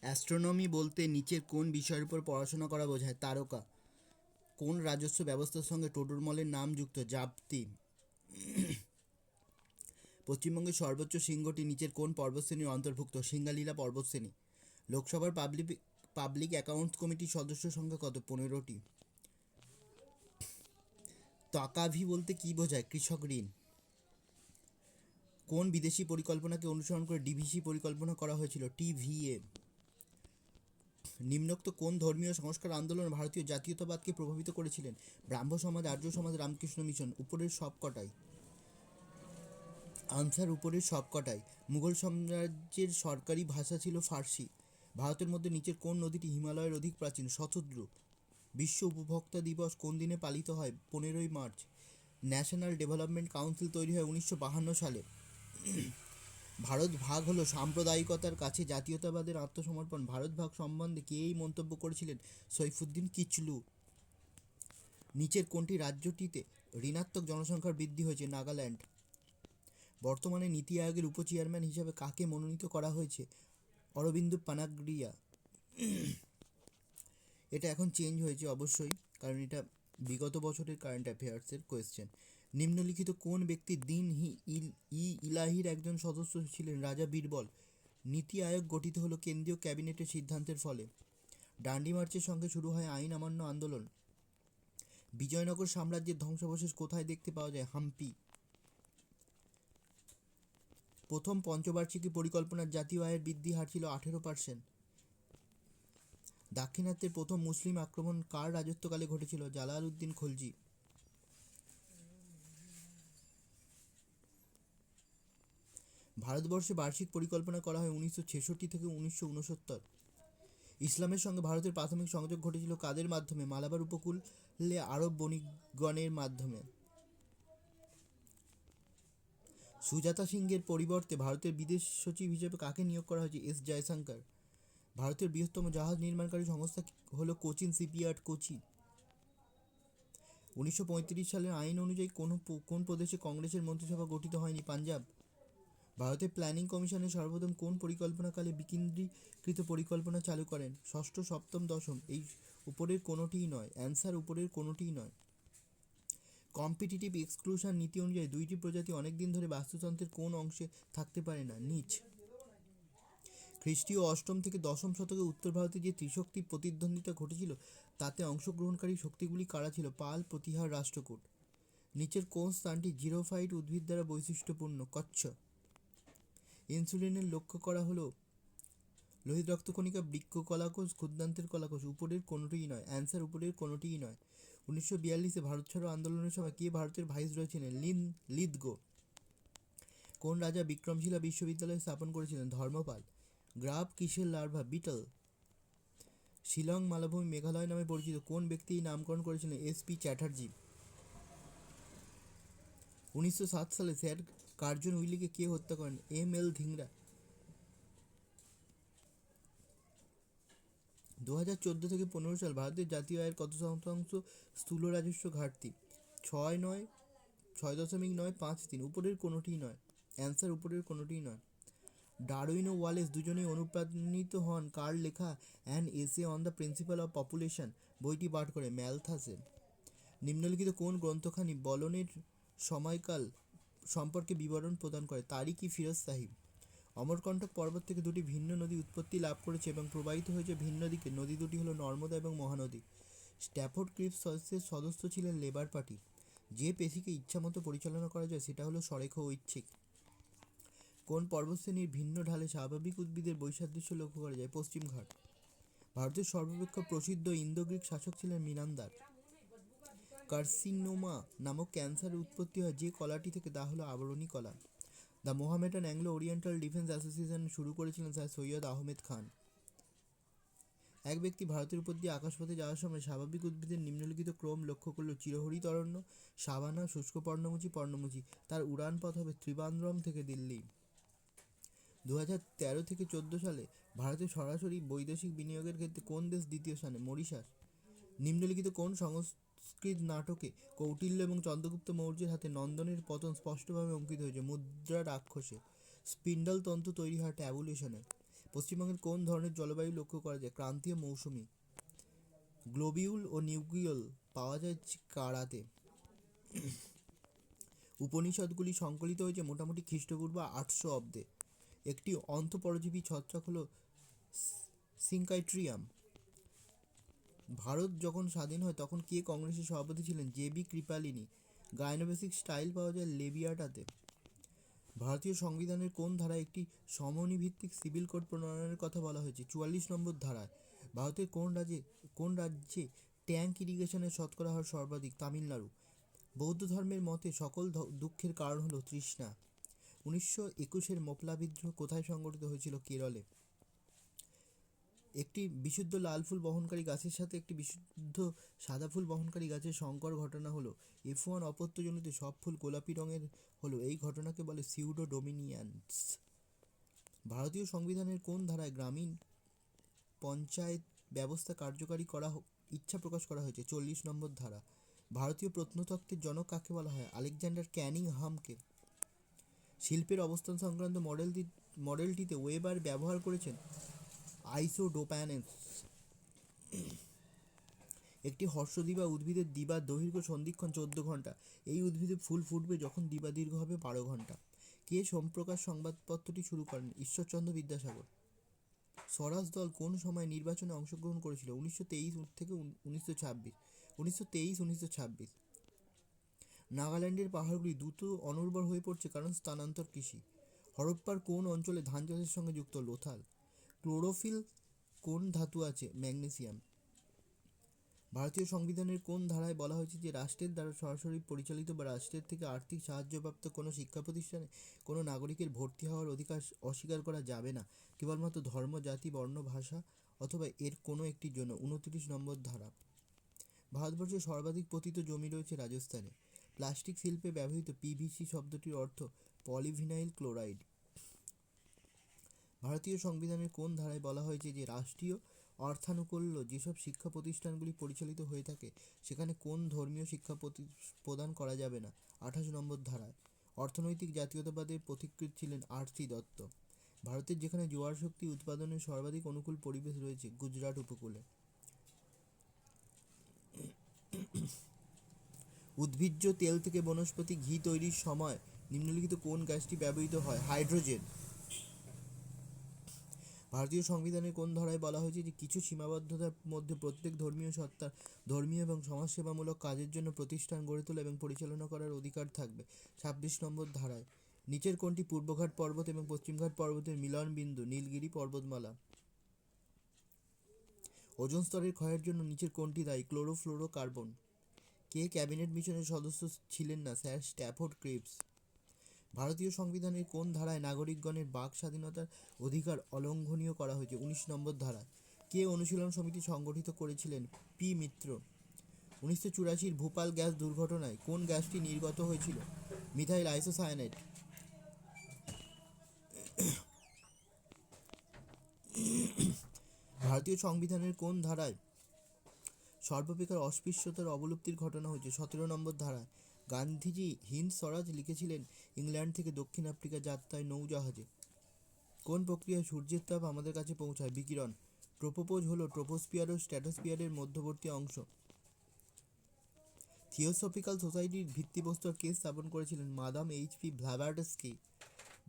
Astronomy বলতে নিচের কোন বিষয়ের উপর পড়াশোনা করা বোঝায়? তারকা। কোন রাজস্ব ব্যবস্থার সঙ্গে টোডরমলের নাম যুক্ত? জাপ্তি। পশ্চিমবঙ্গের সর্বোচ্চ শৃঙ্গটি নিচের কোন পর্বতশ্রেণীর অন্তর্ভুক্ত? সিঙ্গালীলা পর্বতশ্রেণী। লোকসভার পাবলিক অ্যাকাউন্টস কমিটির সদস্য সংখ্যা কত? 15টি। তাকাভি বলতে কি বোঝায়? কৃষক ঋণ। কোন বিদেশি পরিকল্পনাকে অনুসরণ করে ডিভিসি পরিকল্পনা করা হয়েছিল? টিভিএ। নিম্নোক্ত কোন ধর্মীয় সংস্কার আন্দোলন ভারতীয় জাতীয়তাবাদকে প্রভাবিত করেছিলেন? ব্রাহ্ম সমাজ, আর্য সমাজ, রামকৃষ্ণ মিশন। উপরের সবকটাই। আনসার উপরের সবকটাই। মুঘল সাম্রাজ্যের সরকারি ভাষা ছিল ফার্সি। ভারতের মধ্যে নিচের কোন নদীটি হিমালয়ের অধিক প্রাচীন? শতদ্রু। বিশ্ব উপভোক্তা দিবস কোন দিনে পালিত হয়? 15ই মার্চ। ন্যাশনাল ডেভেলপমেন্ট কাউন্সিল তৈরি হয় 1952 সালে। ভারত ভাগ হলো সাম্প্রদায়িকতার কাছে জাতীয়তাবাদের আত্মসমর্পণ। ভারত ভাগ সম্বন্ধে কে এই মন্তব্য করেছিলেন? সৈফুদ্দিন কিচলু। নিচের কোনটি রাজ্যটিতে ঋণাত্মক জনসংখ্যার বৃদ্ধি হয়েছে? নাগাল্যান্ড। বর্তমানে নীতি আয়োগের উপচেয়ারম্যান হিসাবে কাকে মনোনীত করা হয়েছে? অরবিন্দ পানাগ্রিয়া। এটা এখন চেঞ্জ হয়েছে অবশ্যই, কারণ এটা বিগত বছরের কারেন্ট অ্যাফেয়ার্সের কোয়েশ্চেন। নিম্নলিখিত কোন ব্যক্তি ইলাহির একজন সদস্য ছিলেন? রাজা বীরবল। নীতি আয়োগ গঠিত হলো কেন্দ্রীয় ক্যাবিনেটের সিদ্ধান্তের ফলে। ডান্ডি মার্চের সঙ্গে শুরু হয় আইন অমান্য আন্দোলন। বিজয়নগর সাম্রাজ্যের ধ্বংসাবশেষ কোথায় দেখতে পাওয়া যায়? হাম্পি। প্রথম পঞ্চবার্ষিকী পরিকল্পনার জাতীয় আয়ের বৃদ্ধি হার ছিল 18%। দাক্ষিণাত্যের প্রথম মুসলিম আক্রমণ কার রাজত্বকালে ঘটেছিল? জালালউদ্দিন খলজি। ভারতবর্ষে বার্ষিক পরিকল্পনা করা হয় 1966 থেকে 1969। ইসলামের সঙ্গে ভারতের প্রাথমিক সংযোগ ঘটেছিল কাদের মাধ্যমে? মালাবার উপকূলে আরব বণিকগণের মাধ্যমে। সুজাতা সিংহের পরিবর্তে ভারতের বিদেশ সচিব হিসেবে কাকে নিয়োগ করা হয়েছে? এস জয়শঙ্কর। ভারতের বৃহত্তম জাহাজ নির্মাণকারী সংস্থা হলো কোচিন শিপইয়ার্ড, কোচি। 1935 সালের আইন অনুযায়ী কোন প্রদেশে কংগ্রেসের মন্ত্রিসভা গঠিত হয়নি? পাঞ্জাব। ভারতের প্ল্যানিং কমিশনের সর্বপ্রথম কোন পরিকল্পনাকালে বিকেন্দ্রীকৃত পরিকল্পনা চালু করেন? ষষ্ঠ, সপ্তম, দশম। এই উপরের কোনোটিই নয়। অ্যান্সার উপরের কোনোটিই নয়। কম্পিটিটিভ এক্সক্লুশন নীতি অনুযায়ী দুইটি প্রজাতি অনেক দিন ধরে বাস্তুতন্ত্রের কোন অংশে থাকতে পারে না? নিচ। খ্রিস্টীয় অষ্টম থেকে দশম শতকে উত্তর ভারতে যে ত্রিশক্তি প্রতিদ্বন্দ্বিতা ঘটেছিল তাতে অংশগ্রহণকারী শক্তিগুলি কারা ছিল? পাল, প্রতিহার, রাষ্ট্রকূট। নিচের কোন স্থানটি জিরোফাইট উদ্ভিদ দ্বারা বৈশিষ্ট্যপূর্ণ? কচ্ছ। ইনসুলিনের লক্ষ্য করা হলো লোহিত রক্তকণিকা, বৃক্ক কলাকোষ, ক্ষুদ্রান্তের কলাকোষ। উপরের কোনোটিই নয়। অ্যান্সার উপরের কোনোটিই নয়। 1942-এ ভারত ছাড়ো আন্দোলনের সময় কে ভারতের ভাইসরয় ছিলেন? লিদগো। কোন রাজা বিক্রমশিলা বিশ্ববিদ্যালয় স্থাপন করেছিলেন? ধর্মপাল। গ্রাফ কিসের লার্ভা? বিটল। শিলং মালভূমি মেঘালয় নামে পরিচিত কোন ব্যক্তি এই নামকরণ করেছিলেন? এস.পি. চ্যাটার্জি। 1907 সালে স্যার কার্জন উইলিকে কে হত্যা করেন? এম.এল. ধিংরা। 2014 থেকে 15 সাল ভারতের জাতীয় আয়ের কত শতাংশ স্থূল রাজস্ব ঘাটতি? 6.953। উপরের কোনোটিই নয়। অ্যান্সার উপরের কোনোটিই নয়। ডারউইন ও ওয়ালেস দুজনেই অনুপ্রাণিত হন কার লেখা an essay on the principal of population বইটি পাঠ করে? ম্যালথাসের। নিম্নলিখিত কোন গ্রন্থখানি বলনের সময়কাল সম্পর্কে বিবরণ প্রদান করে? তারিখ-ই ফিরোজ সাহিব। অমরকণ্টক পর্বত থেকে দুটি ভিন্ন নদী উৎপত্তি লাভ করেছে এবং প্রবাহিত হয়েছে ভিন্ন দিকে। নদী দুটি হলো নর্মদা এবং মহানদী। স্ট্যাফোর্ড ক্রিপস সদস্য ছিলেন লেবার পার্টি। যে পেশিকে ইচ্ছামতো পরিচালনা করা যায় সেটা হলো স্বরেখ ঐচ্ছিক। কোন পর্বতশ্রেণীর ভিন্ন ঢালে স্বাভাবিক উদ্ভিদের বৈসাদৃশ্য লক্ষ্য করা যায়? পশ্চিমঘাট। ভারতের সর্বাপেক্ষা প্রসিদ্ধ ইন্দো গ্রিক শাসক ছিলেন মিনান্দার। কার্সিনোমা নামক ক্যান্সারের উৎপত্তি হয় যে কলাটি থেকে, তা হলো আবরণী কলা। The Mohammedan Anglo oriental defence association শুরু করেছিলেন স্যার সৈয়দ আহমেদ খান। এক ব্যক্তি ভারতের উপর দিয়ে আকাশপথে যাওয়ার সময় স্বাভাবিক উদ্ভিদের নিম্নলিখিত ক্রম লক্ষ্য করল: চিরহরিত অরণ্য, সাভানা, শুষ্ক পর্ণমোচী, পর্ণমোচী। তার উড়ান পথ হবে ত্রিবান্দ্রম থেকে দিল্লি। 2013 থেকে 14 সালে ভারতে সরাসরি বৈদেশিক বিনিয়োগের ক্ষেত্রে কোন দেশ দ্বিতীয় স্থানে? মরিশাস। নিম্নলিখিত কোন সংস্কৃত নাটকে কৌটিল্য এবং চন্দ্রগুপ্ত মৌর্যের হাতে নন্দনের পতন স্পষ্টভাবে অঙ্কিত হয়েছে? মুদ্রা রাক্ষসে। স্পিন্ডল তন্তু তৈরি হয় ট্যাবুলেশনে। পশ্চিমবঙ্গের কোন ধরনের জলবায়ু লক্ষ্য করা যায়? ক্রান্তীয় মৌসুমী। গ্লোবিউল ও নিউক্লিয়ল পাওয়া যায় কারাতে। উপনিষদগুলি সংকলিত হয়েছে মোটামুটি খ্রিস্টপূর্ব 800 অব্দে। একটি অন্তঃপরজীবী ছত্রাক হলো সিনকাইট্রিয়াম। ভারত যখন স্বাধীন হয় তখন কে কংগ্রেসের সভাপতি ছিলেন? জে.বি. কৃপালিনী। গাইনোবেসিক স্টাইল পাওয়া যায় লেবিয়াটাতে। ভারতীয় সংবিধানের কোন ধারায় একটি সমনী ভিত্তিক সিভিল কোড প্রণয়নের কথা বলা হয়েছে? 44 নম্বর ধারায়। ভারতের কোন রাজ্যে ট্যাঙ্ক ইরিগেশনের শতকরা হার সর্বাধিক? তামিলনাড়ু। বৌদ্ধ ধর্মের মতে সকল দুঃখের কারণ হলো তৃষ্ণা। 1921-এর মোপলা বিদ্রোহ কোথায় সংঘটিত হয়েছিল? কেরলে। একটি বিশুদ্ধ লাল ফুল বহনকারী গাছের সাথে একটি বিশুদ্ধ সাদা ফুল বহনকারী গাছের সংকর ঘটনা হলো F1 অপত্যজনিত সব ফুল গোলাপি রঙের হলো এই ঘটনাকে বলে সিউডোডোমিনিয়ান্স। ভারতীয় সংবিধানের কোন ধারায় গ্রামীণ পঞ্চায়েত ব্যবস্থা কার্যকারী করা ইচ্ছা প্রকাশ করা হয়েছে? 40 নম্বর ধারা। ভারতীয় প্রত্নতত্ত্বের জনক কাকে বলা হয়? আলেকজান্ডার ক্যানিংহামকে। শিল্পের অবস্থান সংক্রান্ত মডেলটিতে ওয়েবার ব্যবহার করেছেন আইসোডোপ্যানেস। একটি হর্ষদিবা উদ্ভিদের দিবা দৈর্ঘ্য সন্ধিক্ষণ 14 ঘন্টা। এই উদ্ভিদে ফুল ফুটবে যখন দিবা দীর্ঘ হবে 12 ঘন্টা। কে সোমপ্রকাশ সংবাদপত্রটি শুরু করেন? ঈশ্বরচন্দ্র বিদ্যাসাগর। স্বরাজ দল কোন সময় নির্বাচনে অংশগ্রহণ করেছিল? 1923 থেকে 1926। 1923-1926। নাগাল্যান্ডের পাহাড়গুলি দ্রুত অনুর্বর হয়ে পড়ছে কারণ স্থানান্তর কৃষি। হরপ্পার কোন অঞ্চলে ধান চাষের সঙ্গে যুক্ত? লোথাল। ক্লোরোফিল কোন ধাতু আছে? ম্যাগনেসিয়াম। ভারতীয় সংবিধানের কোন ধারায় বলা হয়েছে যে রাষ্ট্রের দ্বারা সরাসরি পরিচালিত বা রাষ্ট্রের থেকে আর্থিক সাহায্যপ্রাপ্ত কোনো শিক্ষা প্রতিষ্ঠানে কোনো নাগরিকের ভর্তি হওয়ার অধিকার অস্বীকার করা যাবে না কেবলমাত্র ধর্ম, জাতি, বর্ণ, ভাষা অথবা এর কোনো একটির জন্য? 29 নম্বর ধারা। ভারতবর্ষে সর্বাধিক পতিত জমি রয়েছে রাজস্থানে। প্লাস্টিক শিল্পে ব্যবহৃত PVC শব্দটির অর্থ পলিভিনাইল ক্লোরাইড। ভারতীয় সংবিধানের কোন ধারায় বলা হয়েছে যে রাষ্ট্রীয় অর্থানুকূল্য যেসব শিক্ষা প্রতিষ্ঠানগুলি পরিচালিত হয়ে থাকে সেখানে কোন ধর্মীয় শিক্ষা প্রদান করা যাবে না? 28 নম্বর ধারায়। অর্থনৈতিক জাতীয়তাবাদের পথিকৃৎ ছিলেন R.C. দত্ত। ভারতের যেখানে জোয়ার শক্তি উৎপাদনের সর্বাধিক অনুকূল পরিবেশ রয়েছে? গুজরাট উপকূলে। উদ্ভিজ্জ তেল থেকে বনস্পতি ঘি তৈরির সময় নিম্নলিখিত কোন গ্যাসটি ব্যবহৃত হয়? হাইড্রোজেন। ভারতীয় সংবিধানের কোন ধারায় বলা হয়েছে যে কিছু সীমাবদ্ধতার মধ্যে প্রত্যেক ধর্মীয় সত্তার ধর্মীয় এবং সমাজসেবামূলক কাজের জন্য প্রতিষ্ঠান গড়ে তোলা এবং পরিচালনা করার অধিকার থাকবে? 26 নম্বর ধারায়। নিচের কোনটি পূর্বঘাট পর্বত এবং পশ্চিমঘাট পর্বতের মিলন বিন্দু? নীলগিরি পর্বতমালা। ওজোন স্তরের ক্ষয়ের জন্য নিচের কোনটি দায়ী? ক্লোরোফ্লোরোকার্বন। কে ক্যাবিনেট মিশনের সদস্য ছিলেন না? Sir Stafford Cripps. ভারতীয় সংবিধানের কোন ধারায় নাগরিকগণের বাক স্বাধীনতার অধিকার অলঙ্ঘনীয় করা হয়েছে? 19 নম্বর ধারায়। কে অনুশীলন সমিতি সংগঠিত করেছিলেন? পি মিত্র। 1984 ভোপাল গ্যাস দুর্ঘটনায় কোন গ্যাসটি নির্গত হয়েছিল? Methyl isocyanate. ভারতীয় সংবিধানের কোন ধারায় সর্বাপেক্ষা অস্পৃশ্যতার অবলুপ্তির ঘটনা হয়েছে? 17 নম্বর ধারায়। গান্ধীজি হিন্দ স্বরাজ লিখেছিলেন ইংল্যান্ড থেকে দক্ষিণ আফ্রিকা যাত্রায় নৌজাহাজে। কোন প্রক্রিয়ায় সূর্যের তাপ আমাদের কাছে পৌঁছায়? বিকিরণ। ট্রোপোপোজ হলো ট্রোপোস্ফিয়ার ও স্ট্র্যাটোস্ফিয়ারের মধ্যবর্তী অংশ। থিওসফিক্যাল সোসাইটির ভিত্তিপ্রস্তর কে স্থাপন করেছিলেন? Madam H.P. ব্লাভাটস্কি।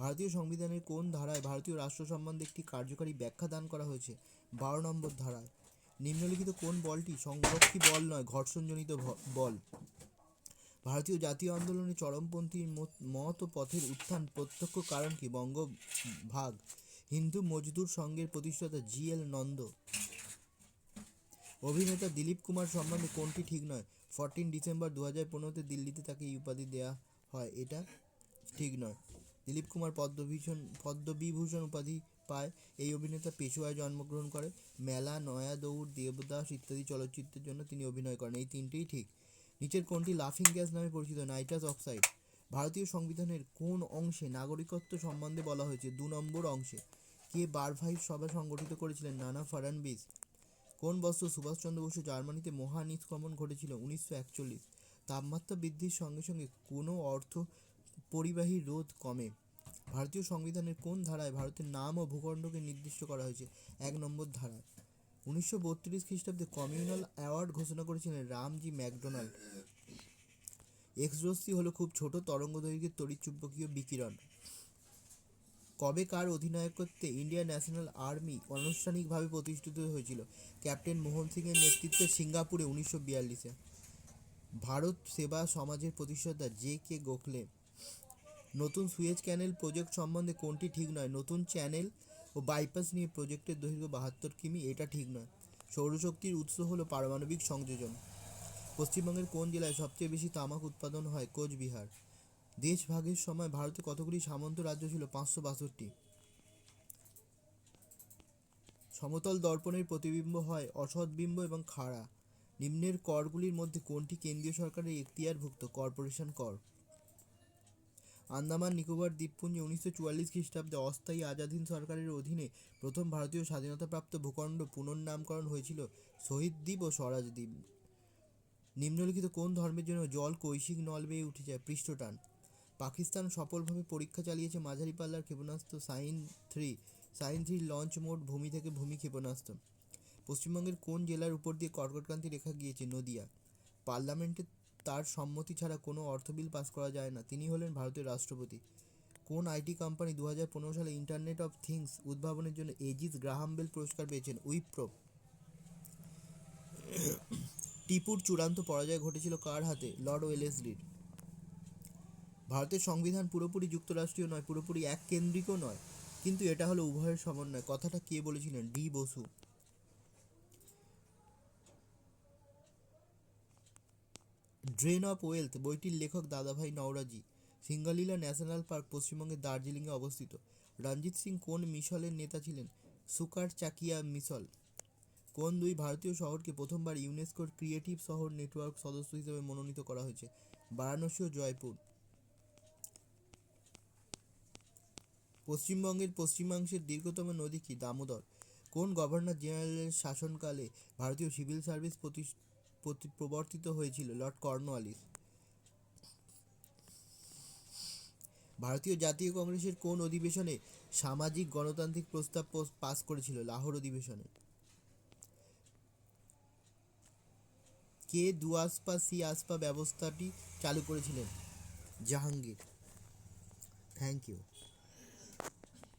ভারতীয় সংবিধানের কোন ধারায় ভারতীয় রাষ্ট্র সম্বন্ধে একটি কার্যকারী ব্যাখ্যা দান করা হয়েছে? 12 নম্বর ধারায়। নিম্নলিখিত কোন বলটি সংরক্ষী বল নয়, ঘর্ষণজনিত বল? ভারতীয় জাতীয় আন্দোলনে চরমপন্থীর মত ও পথের উত্থান প্রত্যক্ষ কারণ কি? বঙ্গভাগ। হিন্দু মজদুর সংঘের প্রতিষ্ঠাতা G.L. নন্দ। অভিনেতা দিলীপ কুমার সম্বন্ধে কোনটি ঠিক নয়? 14 ডিসেম্বর 2015-তে দিল্লিতে তাকে এই উপাধি দেয়া হয়, এটা ঠিক নয়। দিলীপ কুমার পদ্মবিভূষণ উপাধি পায়। এই অভিনেতা পেশোয়ায় জন্মগ্রহণ করে। মেলা, নয়া দৌড়, দেবদাস ইত্যাদি চলচ্চিত্রের জন্য তিনি অভিনয় করেন। এই তিনটেই ঠিক। নিচের কোনটি লাফিং গ্যাস নামে পরিচিত? Nitrous oxide. ভারতীয় সংবিধানের কোন অংশে নাগরিকত্ব সম্বন্ধে বলা হয়েছে? 2 নম্বর অংশে। কে বারভাইট সভা সংগঠিত করেছিলেন? নানা ফাড়নবিস। কোন বছর সুভাষচন্দ্র বসু জার্মানিতে মহানিষ্ক্রমণ ঘটেছিল? 1941। তাপমাত্রা বৃদ্ধির সঙ্গে সঙ্গে কোনো অর্থ পরিবাহী রোধ কমে। ভারতীয় সংবিধানের কোন ধারায় ভারতের নাম ও ভূখণ্ডকে নির্দিষ্ট করা হয়েছে? 1 নম্বর ধারায়। 1932 খ্রিস্টাব্দে কমিউনাল অ্যাওয়ার্ড ঘোষণা করেছিলেন রামজি ম্যাকডোনাল্ড। এক্স রশ্মি হলো খুব ছোট তরঙ্গদৈর্ঘ্যের তড়িৎচুম্বকীয় বিকিরণ। কবে কার অধিনায়কত্বে ইন্ডিয়ান ন্যাশনাল আর্মি আনুষ্ঠানিকভাবে প্রতিষ্ঠিত হয়েছিল? ক্যাপ্টেন মোহন সিংয়ের নেতৃত্বে সিঙ্গাপুরে 1942-এ। ভারত সেবা সমাজের প্রতিষ্ঠাতা J.K. গোখলে। নতুন সুয়েজ ক্যানেল প্রজেক্ট সম্বন্ধে কোনটি ঠিক নয়? নতুন চ্যানেল ও বাইপাস নিয়ে প্রজেক্টের দৈর্ঘ্য 72 কিমি, এটা ঠিক নয়। সৌরশক্তির উৎস হলো পারমাণবিক সংযোজন। পশ্চিমবঙ্গের কোন জেলায় সবচেয়ে বেশি তামাক উৎপাদন হয়? কোচবিহার। দেশ ভাগের সময় ভারতে কতগুলি সামন্ত রাজ্য ছিল? 562টি। সমতল দর্পণের প্রতিবিম্ব হয় অসৎবিম্ব এবং খাড়া। নিম্নের করগুলির মধ্যে কোনটি কেন্দ্রীয় সরকারের এখতিয়ারভুক্ত? কর্পোরেশন কর। আন্দামান নিকোবর দ্বীপপুঞ্জে 1944 খ্রিস্টাব্দে অস্থায়ী আজাদ হিন্দ সরকারের অধীনে প্রথম ভারতীয় স্বাধীনতাপ্রাপ্ত ভূখণ্ড পুনর্নামকরণ হয়েছিল শহীদ দ্বীপ ও স্বরাজ দ্বীপ। নিম্নলিখিত কোন ধর্মের জন্য জল কৈশিক নল বেয়ে উঠে যায়? পৃষ্ঠটান। পাকিস্তান সফলভাবে পরীক্ষা চালিয়েছে মাঝারি পাল্লার ক্ষেপণাস্ত্র সাইন 3 লঞ্চ মোড ভূমি থেকে ভূমি ক্ষেপণাস্ত্র। পশ্চিমবঙ্গের কোন জেলার উপর দিয়ে কর্কটক্রান্তি রেখা গিয়েছে? নদিয়া। পার্লামেন্টে তার সম্মতি ছাড়া কোনো অর্থ বিল পাস করা যায় না, তিনি হলেন ভারতের রাষ্ট্রপতি। কোন আইটি কোম্পানি 2015 সালে ইন্টারনেট অফ থিংস উদ্ভাবনের জন্য এজিস গ্রাহাম বেল পুরস্কার পেয়েছেন? উইপ্রো। টিপুর চূড়ান্ত পরাজয় ঘটেছিল কার হাতে? লর্ড ওয়েলেসলির। ভারতের সংবিধান পুরোপুরি যুক্তরাষ্ট্রীয় নয়, পুরোপুরি এককেন্দ্রিকও নয়, কিন্তু এটা হলো উভয়ের সমন্বয়। কথাটা কে বলেছিলেন? D Basu. Drain of wealth বইটির লেখক দাদাভাই নওরোজি। সিঙ্গালীলা ন্যাশনাল পার্ক পশ্চিমবঙ্গের দার্জিলিংয়ে অবস্থিত। রঞ্জিত সিং কোন মিশলের নেতা ছিলেন? সুকার চাকিয়া মিশল। কোন দুই ভারতীয় শহরকে প্রথমবার ইউনেস্কোর ক্রিয়েটিভ শহর নেটওয়ার্ক সদস্য হিসেবে মনোনীত করা হয়েছে? বারাণসী ও জয়পুর। পশ্চিমবঙ্গের পশ্চিমাংশের দীর্ঘতম নদী কি? দামোদর। কোন গভর্নর জেনারেলের শাসনকালে ভারতীয় সিভিল সার্ভিস প্রবর্তিত হয়েছিল? Lord Cornwallis. ভারতীয় জাতীয় কংগ্রেসের কোন অধিবেশনে সামাজিক গণতান্ত্রিক প্রস্তাব পাস করেছিল? লাহোর অধিবেশনে। কে দু আসপা সি আসপা ব্যবস্থাটি চালু করেছিলেন? জাহাঙ্গীর। Thank you.